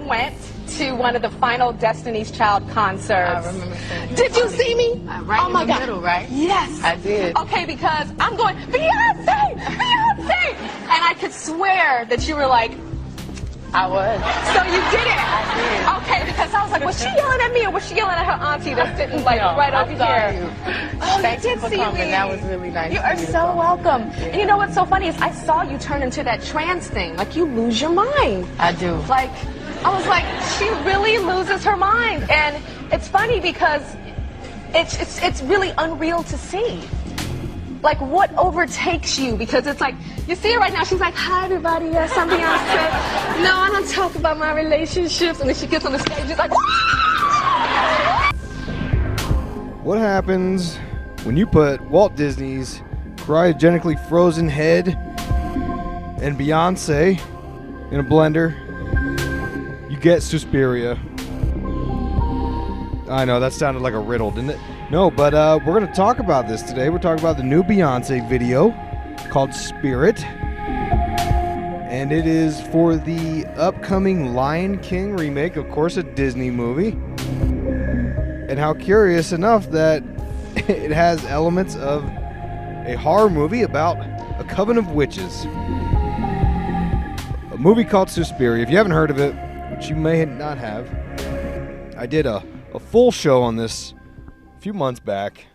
went to one of the final Destiny's Child concerts. I remember seeing. Did you see me? Right oh in my the God. middle, right? Yes. I did. Okay, because I'm going, Beyonce! Beyonce! And I could swear that you were like, I was. so you did it? I did. Okay, because I was like, was she yelling at me or was she yelling at her auntie that's sitting like No, right I over saw here? you. Oh, Thank you you did for see coming. me. That was really nice. You of are to so come. welcome. Yeah. And you know what's so funny is I saw you turn into that trans thing. Like you lose your mind. I do. Like, I was like, she really loses her mind. And it's funny because it's really unreal to see. Like, what overtakes you? Because it's like, you see her right now, she's like, hi, everybody, yes, I'm Beyonce. No, I don't talk about my relationships. And then she gets on the stage, she's like, What happens when you put Walt Disney's cryogenically frozen head and Beyonce in a blender? You get Suspiria. I know, that sounded like a riddle, didn't it? No, but we're going to talk about this today. We're talking about the new Beyonce video called Spirit. And it is for the upcoming Lion King remake, of course, a Disney movie. And how curious enough that it has elements of a horror movie about a coven of witches. A movie called Suspiria. If you haven't heard of it, which you may not have, I did a full show on this a few months back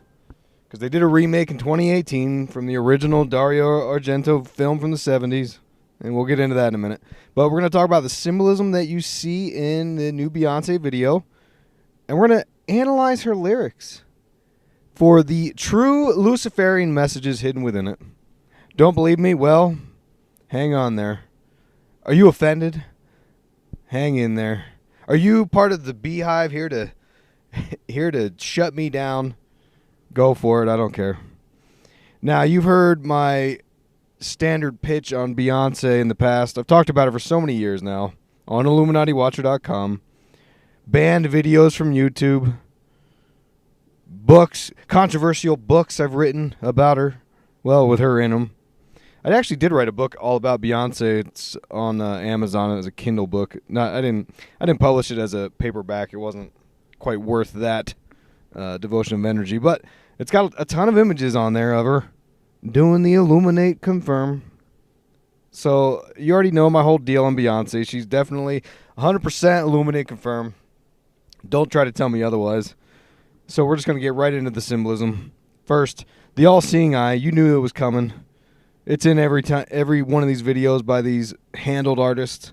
because they did a remake in 2018 from the original Dario Argento film from the 70s, and we'll get into that in a minute. But we're going to talk about the symbolism that you see in the new Beyonce video, and we're going to analyze her lyrics for the true Luciferian messages hidden within it. Don't believe me? Well, hang on there. Are you offended? Hang in there. Are you part of the beehive here to shut me down? Go for it. I don't care. Now, you've heard my standard pitch on Beyonce in the past. I've talked about it for so many years now on IlluminatiWatcher.com. Banned videos from YouTube. Books, controversial books I've written about her. Well, with her in them. I actually did write a book all about Beyonce. It's on Amazon. It was a Kindle book. I didn't publish it as a paperback. It wasn't quite worth that devotion of energy. But it's got a ton of images on there of her doing the Illuminate Confirm. So you already know my whole deal on Beyonce. She's definitely 100% Illuminate Confirm. Don't try to tell me otherwise. So we're just going to get right into the symbolism. First, the all-seeing eye. You knew it was coming. It's in every one of these videos by these handled artists.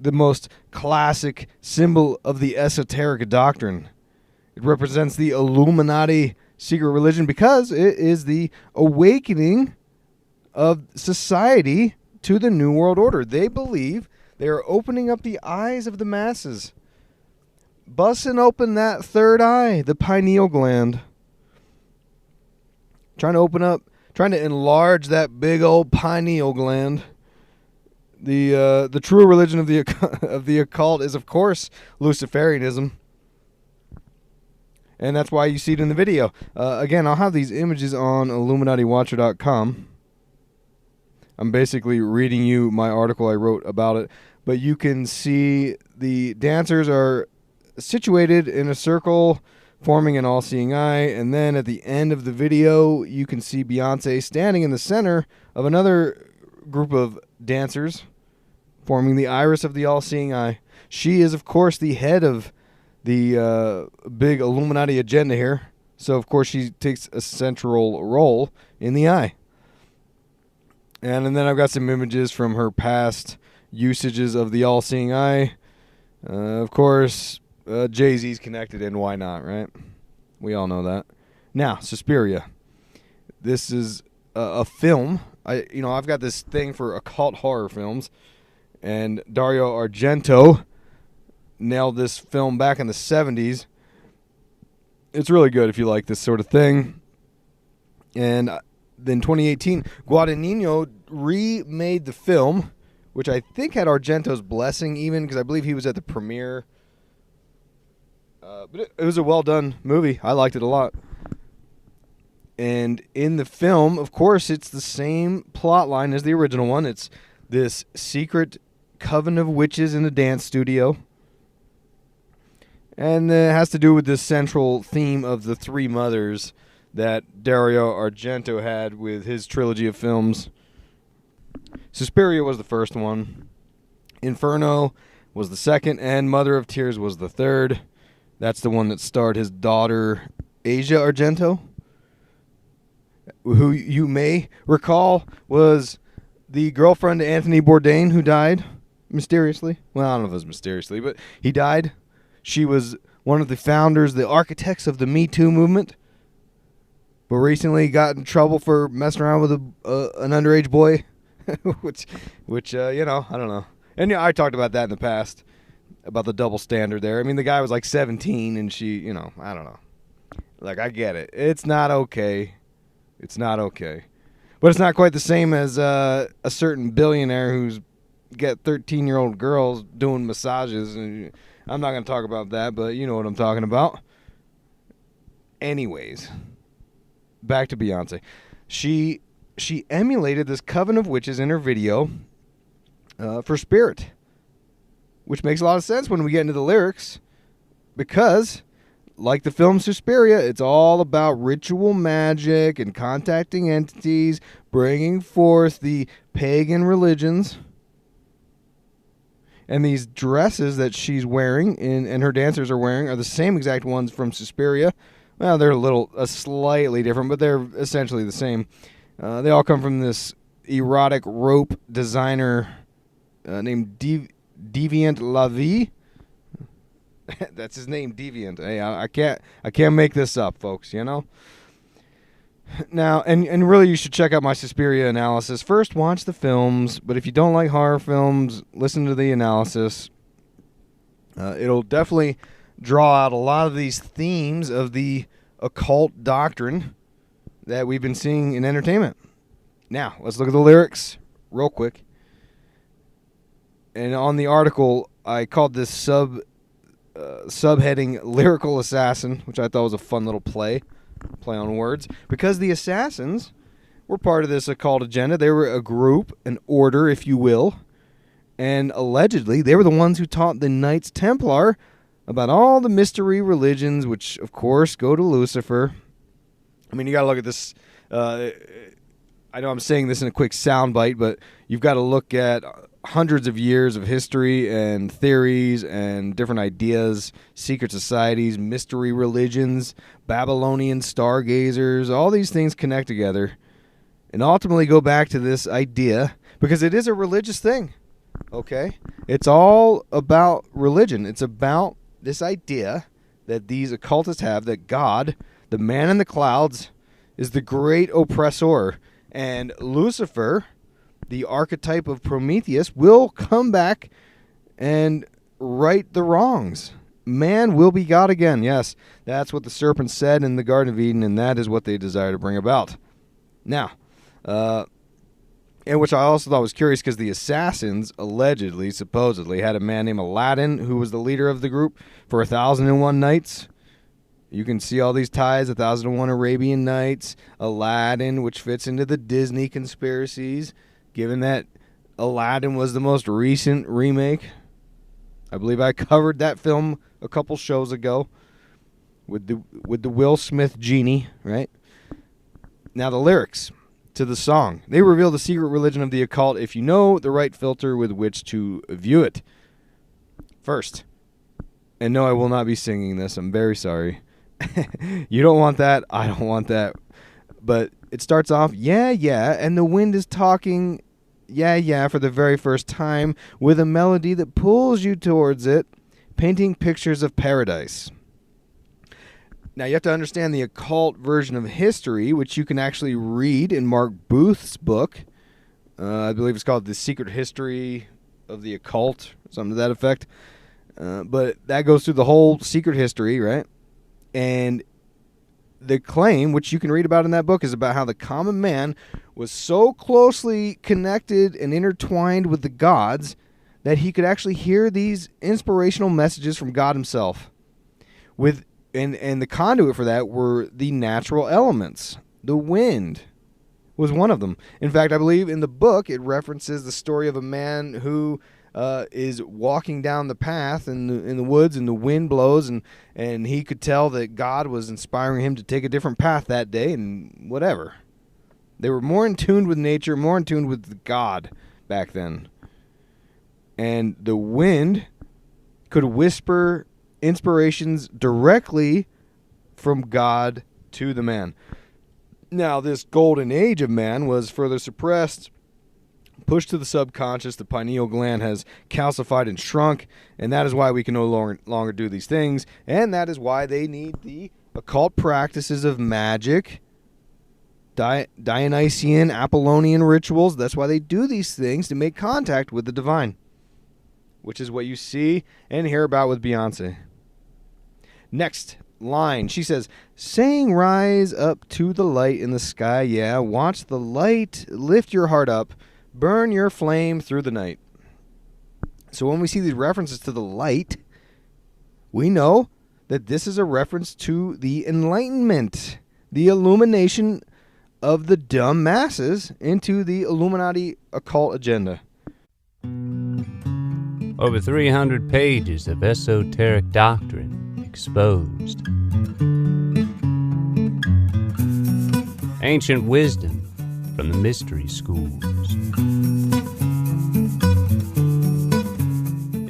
The most classic symbol of the esoteric doctrine. It represents the Illuminati secret religion because it is the awakening of society to the New World Order. They believe they are opening up the eyes of the masses. Busting open that third eye, the pineal gland. Trying to enlarge that big old pineal gland. The true religion of the occult is, of course, Luciferianism. And that's why you see it in the video. Again, I'll have these images on IlluminatiWatcher.com. I'm basically reading you my article I wrote about it. But you can see the dancers are situated in a circle, forming an all-seeing eye, and then at the end of the video, you can see Beyonce standing in the center of another group of dancers, forming the iris of the all-seeing eye. She is, of course, the head of the big Illuminati agenda here, so, of course, she takes a central role in the eye. And then I've got some images from her past usages of the all-seeing eye. Of course, Jay-Z's connected, and why not, right? We all know that. Now, Suspiria. This is a film. I've got this thing for occult horror films, and Dario Argento nailed this film back in the 70s. It's really good if you like this sort of thing. And then 2018, Guadagnino remade the film, which I think had Argento's blessing even, because I believe he was at the premiere. But it was a well-done movie. I liked it a lot. And in the film, of course, it's the same plot line as the original one. It's this secret coven of witches in a dance studio. And it has to do with this central theme of the three mothers that Dario Argento had with his trilogy of films. Suspiria was the first one. Inferno was the second, and Mother of Tears was the third. That's the one that starred his daughter, Asia Argento, who you may recall was the girlfriend to Anthony Bourdain, who died mysteriously. Well, I don't know if it was mysteriously, but he died. She was one of the founders, the architects of the Me Too movement, but recently got in trouble for messing around with an underage boy, which I don't know. And I talked about that in the past, about the double standard there. I mean, the guy was like 17, and she, I don't know. Like, I get it. It's not okay. It's not okay. But it's not quite the same as a certain billionaire who's got 13-year-old girls doing massages. And I'm not going to talk about that, but you know what I'm talking about. Anyways, back to Beyonce. She emulated this coven of witches in her video for Spirit, which makes a lot of sense when we get into the lyrics, because, like the film Suspiria, it's all about ritual magic and contacting entities, bringing forth the pagan religions. And these dresses that she's wearing and her dancers are wearing are the same exact ones from Suspiria. Well, they're slightly different, but they're essentially the same. They all come from this erotic rope designer named Deviant La Vie. That's his name, Deviant. Hey, I can't make this up, folks. Now, and really, you should check out my Suspiria analysis. First, watch the films, but if you don't like horror films, listen to the analysis. It'll definitely draw out a lot of these themes of the occult doctrine that we've been seeing in entertainment. Now, let's look at the lyrics real quick. And on the article, I called this subheading Lyrical Assassin, which I thought was a fun little play on words, because the assassins were part of this occult agenda. They were a group, an order, if you will, and allegedly they were the ones who taught the Knights Templar about all the mystery religions, which, of course, go to Lucifer. I mean, you got to look at this. I know I'm saying this in a quick soundbite, but you've got to look at hundreds of years of history and theories and different ideas, secret societies, mystery religions, Babylonian stargazers. All these things connect together and ultimately go back to this idea, because it is a religious thing, okay? It's all about religion. It's about this idea that these occultists have, that God, the man in the clouds, is the great oppressor, and Lucifer, the archetype of Prometheus, will come back and right the wrongs. Man will be God again. Yes, that's what the serpent said in the Garden of Eden, and that is what they desire to bring about. Now, and which I also thought was curious, because the assassins allegedly, supposedly, had a man named Aladdin, who was the leader of the group for 1001 Nights. You can see all these ties, 1001 Arabian Nights, Aladdin, which fits into the Disney conspiracies, given that Aladdin was the most recent remake. I believe I covered that film a couple shows ago with the Will Smith genie, right? Now the lyrics to the song. They reveal the secret religion of the occult if you know the right filter with which to view it. First, and no, I will not be singing this. I'm very sorry. You don't want that. I don't want that. But it starts off, yeah, yeah, and the wind is talking, yeah, yeah, for the very first time, with a melody that pulls you towards it, painting pictures of paradise. Now, you have to understand the occult version of history, which you can actually read in Mark Booth's book. I believe it's called The Secret History of the Occult, something to that effect. But that goes through the whole secret history, right? And the claim, which you can read about in that book, is about how the common man was so closely connected and intertwined with the gods that he could actually hear these inspirational messages from God himself. And the conduit for that were the natural elements. The wind was one of them. In fact, I believe in the book it references the story of a man who is walking down the path in the woods, and the wind blows, and he could tell that God was inspiring him to take a different path that day, and whatever. They were more in tune with nature, more in tune with God back then. And the wind could whisper inspirations directly from God to the man. Now, this golden age of man was further suppressed, pushed to the subconscious. The pineal gland has calcified and shrunk, and that is why we can no longer do these things, and that is why they need the occult practices of magic, Dionysian, Apollonian rituals. That's why they do these things, to make contact with the divine, which is what you see and hear about with Beyonce. Next line, she says, saying rise up to the light in the sky, yeah, watch the light lift your heart up, burn your flame through the night. So when we see these references to the light, we know that this is a reference to the enlightenment, the illumination of the dumb masses into the Illuminati occult agenda. Over 300 pages of esoteric doctrine exposed. Ancient wisdom from the mystery schools.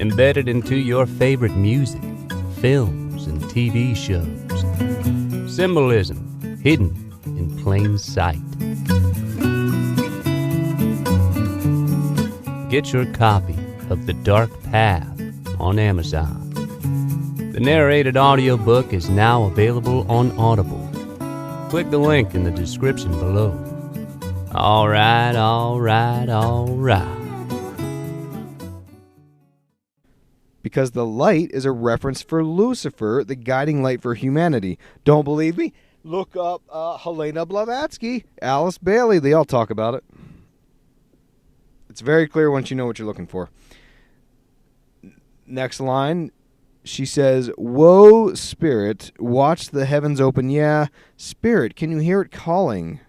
Embedded into your favorite music, films, and TV shows. Symbolism hidden in plain sight. Get your copy of The Dark Path on Amazon. The narrated audiobook is now available on Audible. Click the link in the description below. All right. Because the light is a reference for Lucifer, the guiding light for humanity. Don't believe me? Look up Helena Blavatsky, Alice Bailey. They all talk about it. It's very clear once you know what you're looking for. Next line, she says, woe, spirit, watch the heavens open. Yeah, spirit, can you hear it calling?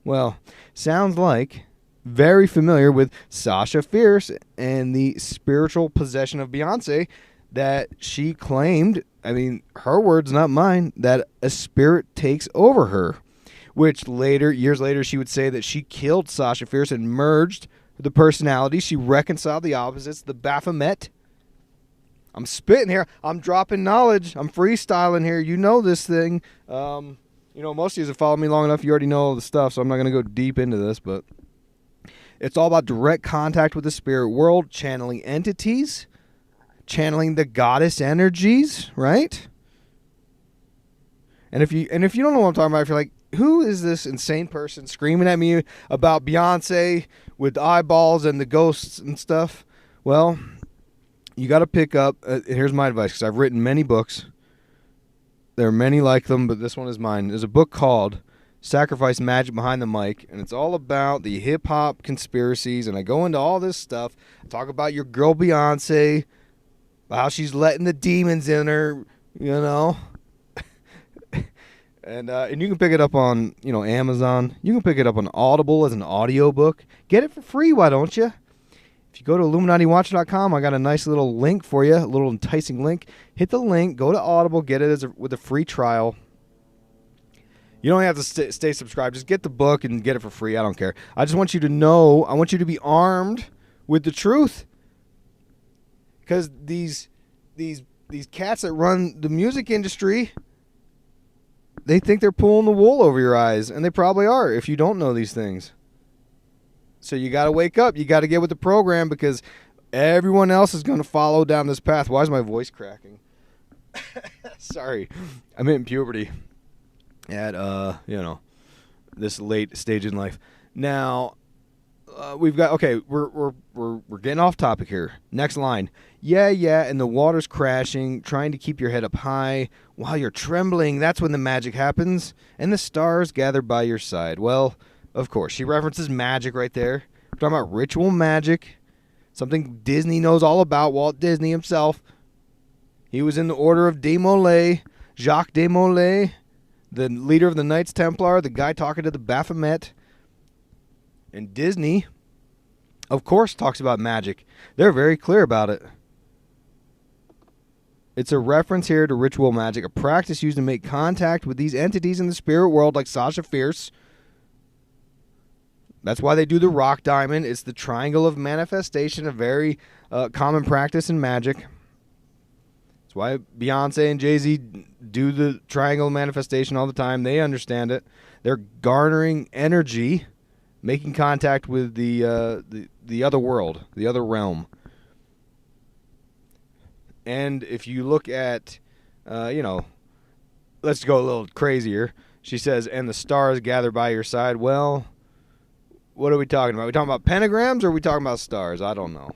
Well, sounds like very familiar with Sasha Fierce and the spiritual possession of Beyonce that she claimed, I mean, her words, not mine, that a spirit takes over her. Which later, years later, she would say that she killed Sasha Fierce and merged the personality. She reconciled the opposites, the Baphomet. I'm spitting here. I'm dropping knowledge. I'm freestyling here. You know this thing. Most of you have followed me long enough. You already know all the stuff, so I'm not going to go deep into this, but it's all about direct contact with the spirit world, channeling entities, channeling the goddess energies, right? And if you don't know what I'm talking about, if you're like, who is this insane person screaming at me about Beyonce with eyeballs and the ghosts and stuff? Well, you got to pick up, here's my advice, because I've written many books. There are many like them, but this one is mine. There's a book called Sacrifice Magic Behind the Mic, and it's all about the hip-hop conspiracies, and I go into all this stuff. I talk about your girl Beyonce, how she's letting the demons in her, And you can pick it up on, Amazon. You can pick it up on Audible as an audiobook. Get it for free, why don't you? If you go to IlluminatiWatcher.com, I got a nice little link for you, a little enticing link. Hit the link, go to Audible, get it with a free trial. You don't have to stay subscribed. Just get the book and get it for free. I don't care. I just want you to know, I want you to be armed with the truth. Because these cats that run the music industry, they think they're pulling the wool over your eyes, and they probably are if you don't know these things. So you got to wake up. You got to get with the program, because everyone else is going to follow down this path. Why is my voice cracking? Sorry. I'm in puberty at, this late stage in life. Now, we've got, okay, we're getting off topic here. Next line. Yeah, and the water's crashing, trying to keep your head up high. While you're trembling, that's when the magic happens, and the stars gather by your side. Well, of course, she references magic right there. We're talking about ritual magic, something Disney knows all about, Walt Disney himself. He was in the Order of Desmoulins, Jacques Desmoulins, the leader of the Knights Templar, the guy talking to the Baphomet. And Disney of course, talks about magic. They're very clear about it. It's a reference here to ritual magic, a practice used to make contact with these entities in the spirit world, like Sasha Fierce. That's why they do the rock diamond. It's the triangle of manifestation, a very common practice in magic. That's why Beyonce and Jay-Z do the triangle manifestation all the time. They understand it. They're garnering energy, making contact with the other world, the other realm. And if you look at, let's go a little crazier. She says, and the stars gather by your side. Well, what are we talking about? Are we talking about pentagrams or are we talking about stars? I don't know.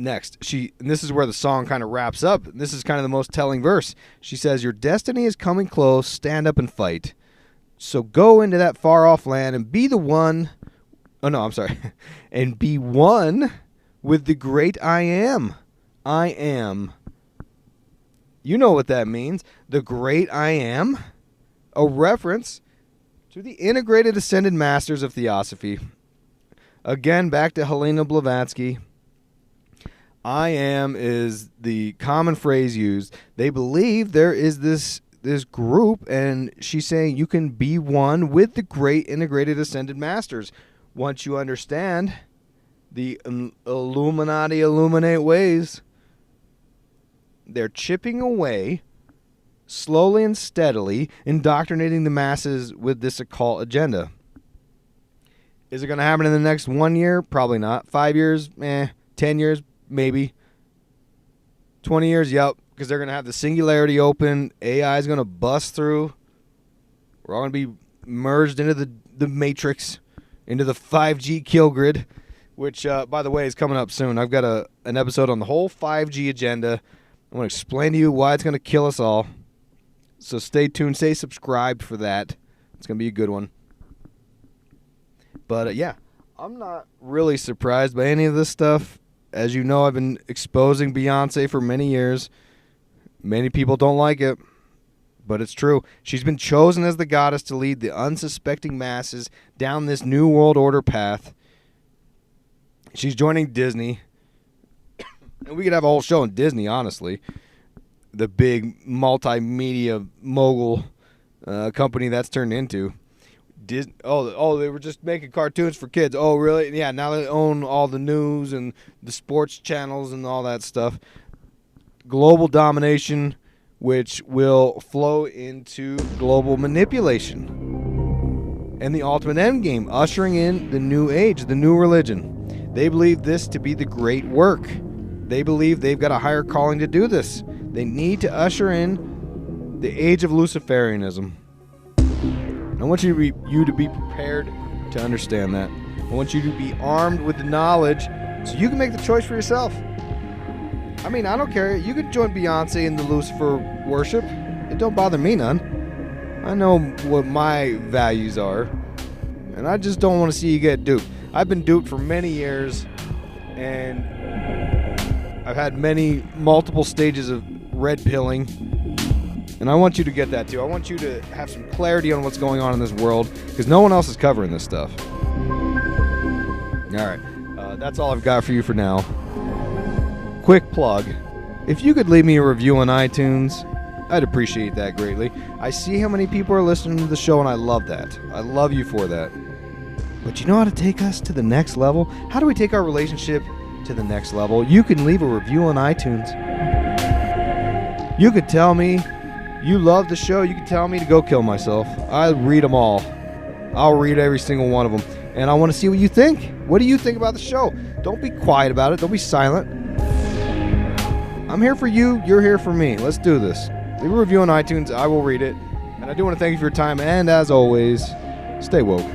Next, and this is where the song kind of wraps up. This is kind of the most telling verse. She says, your destiny is coming close. Stand up and fight. So go into that far-off land and be the one. Oh, no, I'm sorry. And be one with the great I am. I am. You know what that means. The great I am. A reference to the integrated ascended masters of theosophy. Again, back to Helena Blavatsky. I am is the common phrase used. They believe there is this group, and she's saying you can be one with the great integrated ascended masters. Once you understand the Illuminati illuminate ways, they're chipping away slowly and steadily, indoctrinating the masses with this occult agenda. Is it going to happen in the next 1 year? Probably not. 5 years? 10 years? Maybe. 20 years? Yep. Because they're going to have the singularity open. AI is going to bust through. We're all going to be merged into the matrix, into the 5G kill grid, which, by the way, is coming up soon. I've got an episode on the whole 5G agenda. I want to explain to you why it's going to kill us all. So stay tuned. Stay subscribed for that. It's going to be a good one. But, yeah, I'm not really surprised by any of this stuff. As you know, I've been exposing Beyonce for many years. Many people don't like it, but it's true. She's been chosen as the goddess to lead the unsuspecting masses down this new world order path. She's joining Disney. And we could have a whole show on Disney, honestly. The big multimedia mogul company that's turned into. Disney. Oh, they were just making cartoons for kids. Oh, really? Yeah, now they own all the news and the sports channels and all that stuff. Global domination, which will flow into global manipulation. And the ultimate end game, ushering in the new age, the new religion. They believe this to be the great work. They believe they've got a higher calling to do this. They need to usher in the age of Luciferianism. I want you to be prepared to understand that. I want you to be armed with the knowledge so you can make the choice for yourself. I mean, I don't care. You could join Beyonce in the Lucifer worship. It don't bother me none. I know what my values are, and I just don't want to see you get duped. I've been duped for many years, and I've had multiple stages of red pilling. And I want you to get that too. I want you to have some clarity on what's going on in this world, because no one else is covering this stuff. All right. That's all I've got for you for now. Quick plug. If you could leave me a review on iTunes, I'd appreciate that greatly. I see how many people are listening to the show, and I love that. I love you for that. But you know how to take us to the next level? How do we take our relationship to the next level? You can leave a review on iTunes. You could tell me you love the show. You can tell me to go kill myself. I read them all. I'll read every single one of them. And I want to see what you think. What do you think about the show? Don't be quiet about it. Don't be silent. I'm here for you. You're here for me. Let's do this. Leave a review on iTunes. I will read it. And I do want to thank you for your time. And as always, stay woke.